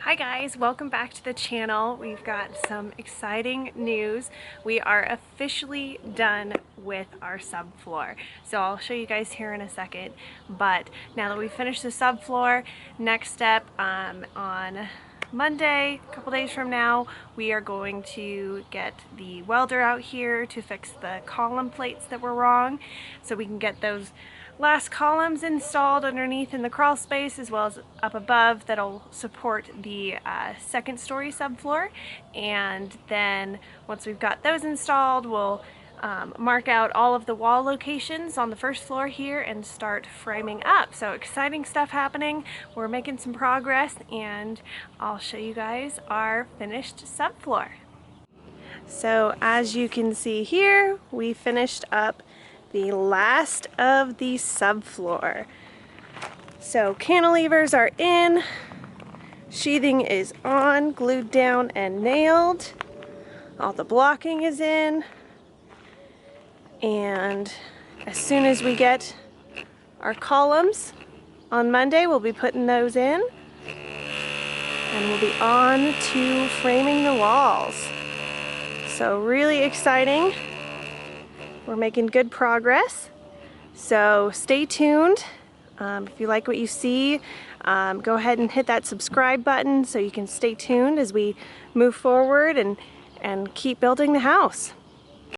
Hi guys, welcome back to the channel. We've got some exciting news. We are officially done with our subfloor. So I'll show you guys here in a second. But now that we've finished the subfloor, next step on Monday, a couple days from now, we are going to get the welder out here to fix the column plates that were wrong so we can get those last columns installed underneath in the crawl space as well as up above that'll support the second story subfloor. And then once we've got those installed, we'll mark out all of the wall locations on the first floor here and start framing up. So exciting stuff happening. We're making some progress and I'll show you guys our finished subfloor. So as you can see here, we finished up the last of the subfloor. So cantilevers are in, sheathing is on, glued down and nailed. All the blocking is in. And as soon as we get our columns on Monday, we'll be putting those in. And we'll be on to framing the walls. So really exciting. We're making good progress. So stay tuned. If you like what you see, go ahead and hit that subscribe button so you can stay tuned as we move forward and keep building the house.